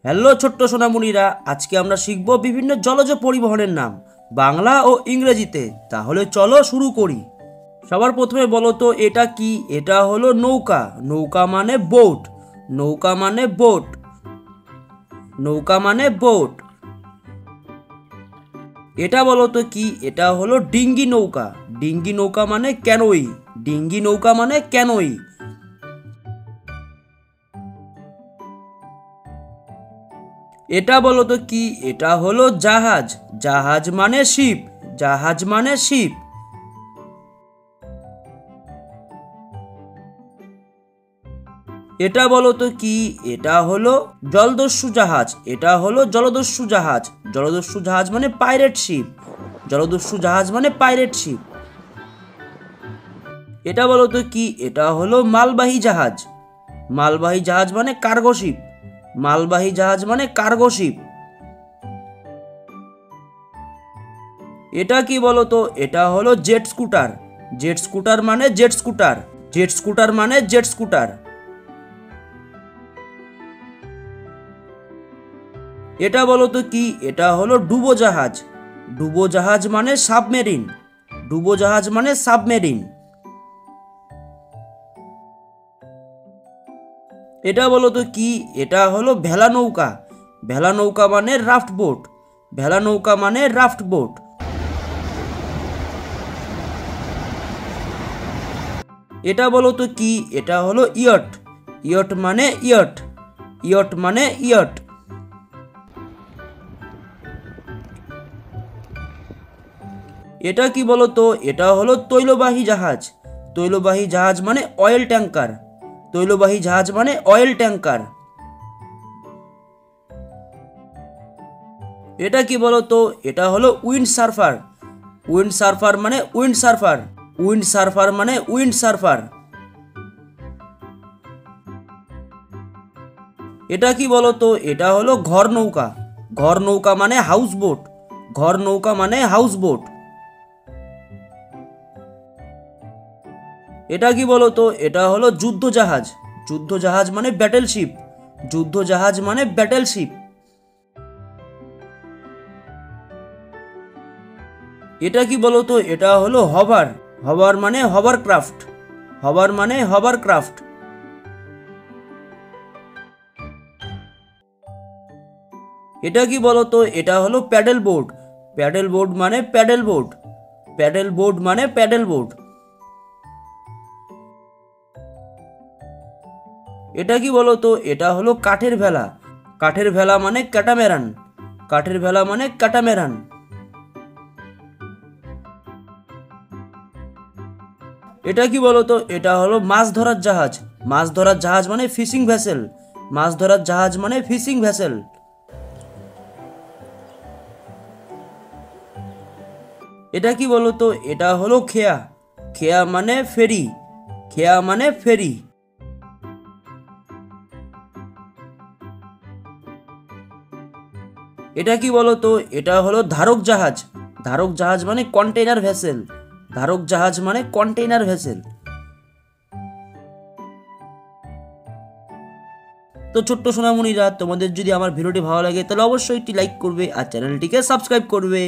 Hello ছোট্ট সোনামণিরা, আজকে আমরা শিখব বিভিন্ন জলজ পরিবহনের নাম বাংলা ও ইংরেজিতে। তাহলে চলো শুরু করি। সবার প্রথমে বলো তো এটা কি? এটা হলো নৌকা। নৌকা মানে বোট। নৌকা মানে বোট। নৌকা মানে বোট। এটা বলো তো কি? এটা হলো ডিঙ্গি নৌকা। ডিঙ্গি নৌকা মানে ক্যানোই। ডিঙ্গি নৌকা মানে ক্যানোই। এটা বলো তো কি? এটা হলো জাহাজ। জাহাজ মানে শিপ। জাহাজ মানে শিপ। এটা বলো তো কি? এটা হলো জলদস্যু জাহাজ। এটা হলো জলদস্যু জাহাজ। জলদস্যু জাহাজ মানে পাইরেট শিপ। জলদস্যু জাহাজ মানে পাইরেট শিপ। এটা বলো তো কি? এটা হলো মালবাহী জাহাজ। মালবাহী জাহাজ মানে কার্গো শিপ। মালবাহী জাহাজ মানে কার্গো শিপ। এটা কি বলো তো? এটা হলো জেট স্কুটার। জেট স্কুটার মানে জেট স্কুটার। জেট স্কুটার মানে জেট স্কুটার। এটা বলো তো কি? এটা হলো ডুবো জাহাজ। ডুবো জাহাজ মানে সাবমেরিন। ডুবো জাহাজ মানে সাবমেরিন। এটা বলো তো কি? এটা হলো ভেলা নৌকা। ভেলা নৌকা মানে রাফট বোট। ভেলা নৌকা মানে রাফট বোট। এটা বলো তো কি? এটা হলো ইয়ট। ইয়ট মানে ইয়ট। ইয়ট মানে ইয়ট। এটা কি বলো তো? এটা হলো তৈলবাহী জাহাজ। তৈলবাহী জাহাজ মানে অয়েল ট্যাঙ্কার। তৈলবাহী জাহাজ মানে অয়েল ট্যাঙ্কার। এটা কি বলো তো? এটা হলো উইন্ড সার্ফার। উইন্ড সার্ফার মানে উইন্ড সার্ফার। উইন্ড সার্ফার মানে উইন্ড সার্ফার। এটা কি বলো তো? এটা হলো ঘর নৌকা। ঘর নৌকা মানে হাউস বোট। ঘর নৌকা মানে হাউস বোট। এটা কি বলো তো? এটা হলো যুদ্ধ জাহাজ। যুদ্ধ জাহাজ মানে ব্যাটেল শিপ। যুদ্ধ জাহাজ মানে ব্যাটেল শিপ। এটা কি বলো তো? এটা হলো হভার। হভার মানে হভার ক্রাফট। হভার মানে হভার ক্রাফট। এটা কি বলো তো? এটা হলো প্যাডেল বোর্ড। প্যাডেল বোর্ড মানে প্যাডেল বোর্ড। প্যাডেল বোর্ড মানে প্যাডেল বোর্ড। এটা কি বলো তো? এটা হলো কাঠের ভেলা। কাঠের ভেলা মানে ক্যাটামেরান। কাঠের ভেলা মানে ক্যাটামেরান। এটা কি বলো তো? এটা হলো মাছ ধরার জাহাজ। মাছ ধরার জাহাজ মানে ফিশিং ভেসেল। মাছ ধরার জাহাজ মানে ফিশিং ভেসেল। এটা কি বলো তো? এটা হলো খেয়া। খেয়া মানে ফেরি। খেয়া মানে ফেরি। এটা কি বলো তো? এটা হলো ধারক জাহাজ। ধারক জাহাজ মানে কন্টেইনার ভেসেল। ধারক জাহাজ মানে কন্টেইনার ভেসেল। তো ছোট্ট সোনামণিরা, তোমাদের যদি আমার ভিডিওটি ভালো লাগে তাহলে অবশ্যই একটি লাইক করবে আর চ্যানেলটিকে সাবস্ক্রাইব করবে।